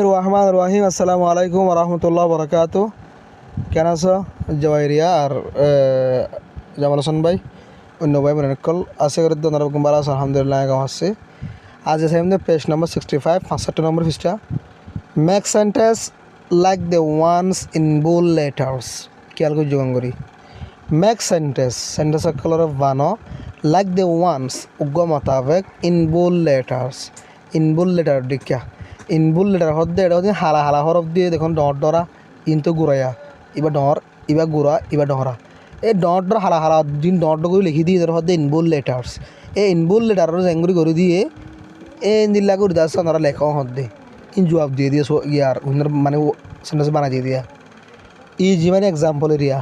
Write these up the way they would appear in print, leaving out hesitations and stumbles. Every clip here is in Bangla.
রহমান রহিম আসসালামু আলাইকুম রহমতুল্লাহ বরকাত। কেন আছো জওয়াইরিয়া আর জামাল হাসান ভাই অন্য ভাই বোনের কল আশা করি দোনারকম ভালো আছে আলহামদুলিল্লাহ এরকম আসছে। আজ এসে পেজ নম্বর 65 65 নম্বর পৃষ্ঠা। Make sentence like the ones in bold letters. খেয়াল করে যোগান করি মেক সেন্টেন্স কলর বানো লাইক দ্য ওয়ান্স উগ্র মোতাবেক in bold letters. In bold letter দীক্ষা ইন বুল লেটার হদ্দে এটা হচ্ছে হালা হালা হরফ দিয়ে দেখুন ডর ডরা ইনতো গুড়াইয়া ইবা ডর ইবা গুড়া ইবা ডরা এই ডর ডর হালা হালা দিন ডর ডর করে লিখি দিয়ে হদ্দে ইন বুল লেটার্স। এই ইন বুল লেটার জেঙ্গুরি করে দিয়ে এই দিল্লা করে দাস ওনারা লেখাও হদ্দে ইন জবাব দিয়ে দিয়ে ইয়ার মানে সেন্টেন্স বানা দিয়ে দিয়া ইজি মানে এক্সাম্পল এরিয়া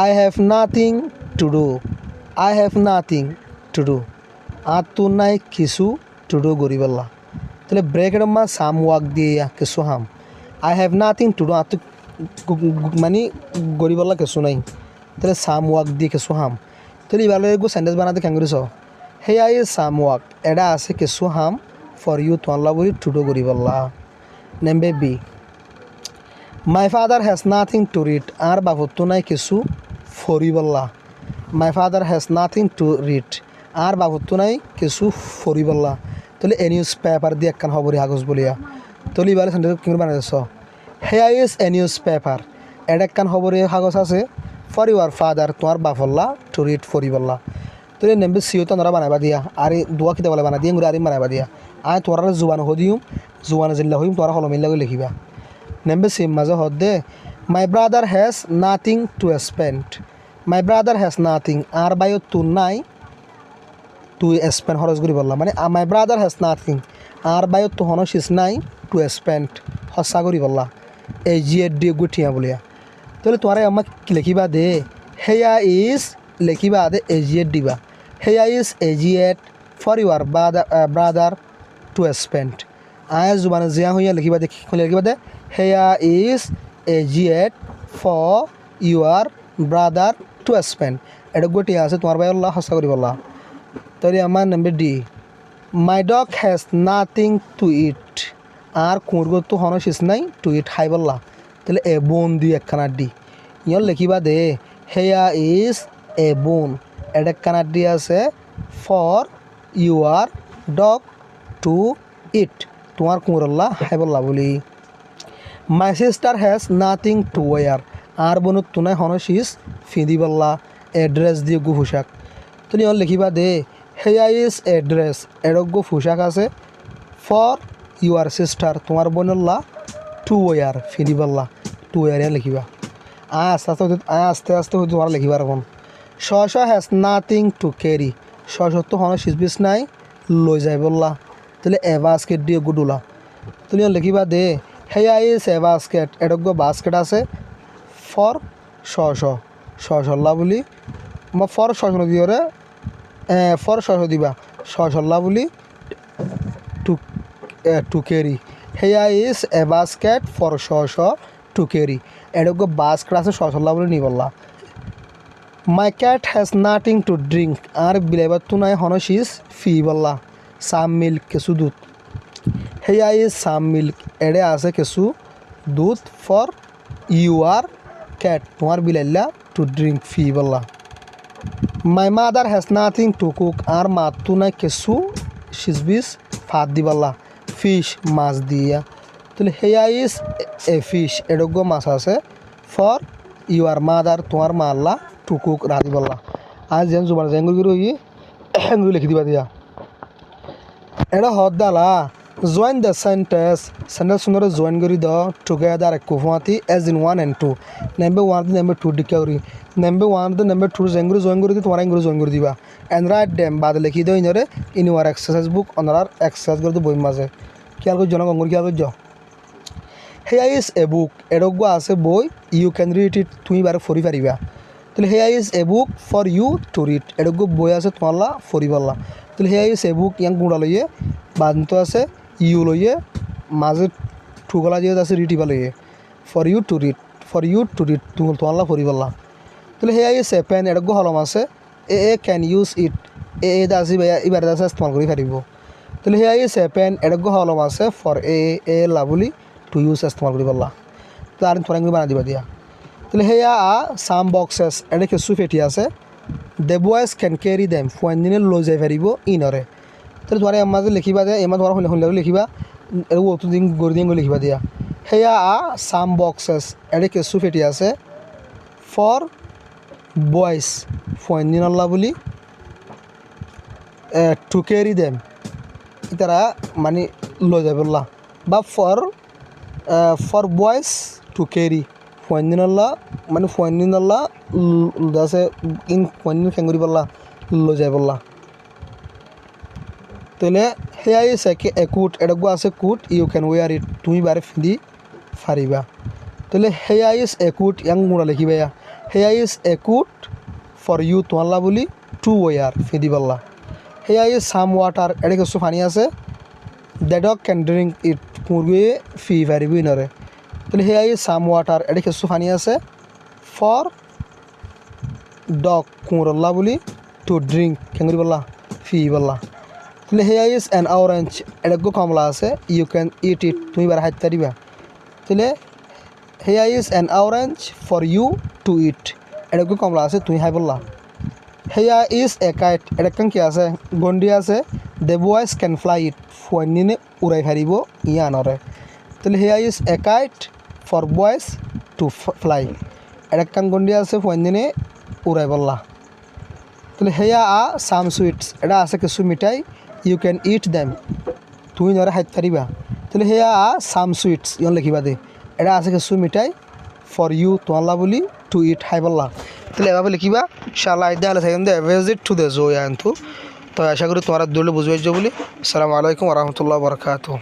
I have nothing to do. I have nothing to do আর তোর নাই কিছু টু ডু গরিবাল্লা তাহলে ব্রেকের মা সাম ওয়াক দিয়ে কিছু হাম I have nothing to do আর তো মানে গরিবাল্লা কিছু নাই তাহলে সাম ওয়াক দিয়ে কিছু হাম তাহলে এবার সেন্টেন্স বানাতে কেন করিস হে আই সাম ওয়াক এটা আছে কিছু হাম ফর ইউ তোমাল্লা বলি টু ডু গরিবাল্লা। নেমবে B my father has nothing to read আর বাবুত্ব নাই কিছু ফরিবাল্লা। My father has nothing to read আর বাবুত্ব নাই কিছু ফরিবাল্লা তাহলে এ নিউজ পেপার দিয়ে একখান খবর কাগজ বলিয়া তাহলে এবার সেন্টেন্স কি বানাইছ here is a newspaper এটা একখান খবরের কাগজ আছে ফর ইউর ফাদার তোমার বাফল্লা টু রিড ফরিবাল্লা তাহলে নেমবে সিও তো তোরা বানাইবা দিয়া আর দোয়া কিতাব বানা দিয়ে আর বানাইবা দিয়া আয় তোরা জুবান হদিও জুবান জিল্লা হইম তোরা হলমিল্লা করে লিখিবা। নেমবে সিম মাঝে হদ্দে my brother has nothing to spend. My brother has nothing আর বাইও তোর নাই টু স্পেন্ড খরচ করি বললাম মানে মাই ব্রাদার হ্যাজ নাথিং আর বাইও তো হন শিস নাই টু স্পেন্ড হসা করি বললা এই জি এড ডি গুঠিয়া বলিয়া তাহলে তোমার আমাক লিখিবা দে হেয়া ইজ লিখিবা দে এ জি এড দিবা হেয়া ইজ এ জি এড for your brother to spend আয় জুবান জিয়া হইয়া লিখিবা দে লিখিবা দে হেয়া ইজ এ জি এড for your brother to spend এটা গুটিয়া আছে তোমার ভাই আল্লাহ হসা করি বললা। তাহলে আমার number D my dog has nothing to eat আর কুঁড়গো তো হন শেষ নাই টু ইট হাই বললা তাহলে এ বোন দিয়ে একখানা ডি ইয়ন লিখিবা দে হেয়া ইজ এ বোন এটা একখানা ডি আছে for your dog to eat তোমার কুঁড়ল্লা হাই বললা বলি। My sister has nothing to wear আর বোন তুনাই হন শিস ফিঁদি বললা এড্রেস দিয়ে গু পোশাক তুমি ইয়ন লিখিবা দে হেয়া ইজ এ ড্রেস এরজ্ঞ পোশাক আছে ফর ইউর সিস্টার তোমার বোনল্লা টু ওয়ার ফিরিবাল্লা টু ওয়ার লিখিবা আস্তে আস্তে হয়তো তোমার লিখিবার এখন শ হ্যাজ নাথিং টু ক্যারি তো হন সিসবিস নাই লই যাই বললা তাহলে এ বাস্কেট দিয়ে গুডুলা তুমি লিখিবা দে হেয়া ইজ এ বাস্কেট এরজ্ঞ বাস্কেট আছে ফর সল্লা বলি ফর দিয়ে ফর দিবা সল্লা বলি to carry here is a basket for to carry এরকম বাস্কেট আছে সল্লা বলে নি বললা। My cat has nothing to drink আর বিলাইবার তো নাই হন শিস ফি বললা সাম মিল্ক কিছু দুধ হেয়া ইজ সাম মিল্ক এড়ে আছে কিছু দুধ ফর ইউর ক্যাট তোমার বিলাইলা টু ড্রিঙ্ক ফি বললা। My mother has nothing to cook আর মাতু নাই কিছু সিজবিস ফাত দিবাল্লা ফিশ মাছ দিয়া তাহলে হেয়া ইজ এ ফিশ এডোগ্য মাছ আছে ফর ইউর মাদার তোমার মাল্লা টু কুক রাধি বললা। আর যেন জুবার জেঙ্গুরি লিখি দিবা দিয়া এটা হদ দালা জয়েন দ্য সেন্টেন্স সুন্দর জয়েন করি দ টুগেদার এক কুফাতি এজ ইন 1 and 2 নেম্বে 1 নেম্বে 2 ডিকা করি নেম্বে 1 নেম্বে 2 জেঙ্গুরি জয়েন করে দি তোমার এঙ্গুরি জয়েন করে দিবা এন্ড রাইট ডেম বাদ লিখি দিও ইনরে ইন ইউর এক্সারসাইজ বুক অনার এক্সারসাইজ করে বই মাঝে খেয়াল করছো না অঙ্গুরি খেয়াল করছো হেয়া ইজ এ বুক এরজ্ঞ আছে বই ইউ ক্যান রিড ইট তুমি বারে ফরি পারিবা তাহলে here is a book for you to read এরজ্ঞ বই আছে তোমারলা ফরিবাল্লা তাহলে here is a book young গুঁড়া লইয়ে বাদন্ত আছে ইউ লইয়ে মাঝে ঠুকলা যে আছে রিটিবা লইয়ে ফর ইউ টু রিড তোমাল্লা ফরিবাল্লা তাহলে হেয়া ইজ এ পেন এরজ্ঞ হলম আছে এ ক্যান ইউজ ইট এ আছে এবার আছে ইস্তেমাল করে পারিব তাহলে হিয়া ইজ এ পেন এডগ্য হলম আছে for a lovely to use ইস্তেমাল করি বললা তো আর থোড়া বানা দিবা দিয়া তাহলে হেয়া সাম বক্সেস এটা কিছু ফেটি আছে the boys can carry them Fuan দিনে লো যাই পারিব ইনরে তাহলে তোমার এর মাঝে লিখিবা যে এমা তোমার হলে লিখিবা অত দিন গড়ি দিন লিখিবা দিয়া হেয়া সাম বক্সেস এটা কিছু ফেটি আছে ফর বয়েজ ফুয়ান দিন আল্লাহ বলি টু ক্যারি দেম তারা মানে লো যাই বললা বা ফর বয়েজ টু ক্যারি ফুয়ান্দিনাল্লাহ মানে ফুয়ান্দিনাল্লাহ আছে ইন ফুয়ান্দিন খেঙ্গুরি বললা লো যায় বললা তাহলে হেয়া ইজ এ কুট এডগ্য আছে কুট ইউ ক্যান ওয়ার ইট তুমি বারে ফিদি ফারিবা তাহলে হেয়া ইজ এ কুট ইয়াং গুণা লিখিবা হেয়া ইজ এ কুট ফর ইউ তোমাল্লা বলি টু ওয়ার ফিদি বললা হেয়া ইজ সাম ওয়াটার এটা কিছু পানি আছে the dog can drink it মুরগিয়ে ফি পারিব ইনরে তাহলে হেয়া ইজ সাম ওয়াটার এটা কিছু পানি আছে ফর ডগ কুমরল্লা বলি টু ড্রিঙ্ক কেঙ্গুরি বললা ফি বললা তাহলে হেয়া ইজ অ্যান অরেঞ্জ এটা কমলা আছে ইউ ক্যান ইট ইট তুমি বার হাইতে পারিবা তাহলে here is an orange for you to eat এটা কমলা আছে তুমি হাই বললা হেয়া ইজ এ কাইট এটা কি আছে গন্ডি আছে দ্য বয়েজ ক্যান ফ্লাই ইট ফুয়ান্নিনে উড়াই ফারিব ইয়া আনরে তাহলে here is a kite for boys to fly এটা গন্ডি আছে ফুয়ান্নিনে উড়াই বললা তাহলে হেয়া সাম সুইটস এটা আছে কিছু মিঠাই ইউ ক্যান ইট দেম তুমি নরে হাইতে পারিবা তাহলে হেয়া সাম সুইটস ইয়ন লিখিবা দে এটা আছে কিছু মিঠাই ফর ইউ তোমাল্লা বলি টু ইট হাই বললা তাহলে এভাবে লিখিবা ইনশাআল্লাহ আইদা হলে থাকেন দে ভিজিট টু দে জো আনতু তো আশা করি তোমার দৌড়লে বুঝবাইছো বলি আসসালামু আলাইকুম ওয়া রাহমাতুল্লাহি ওয়া বারাকাতুহু।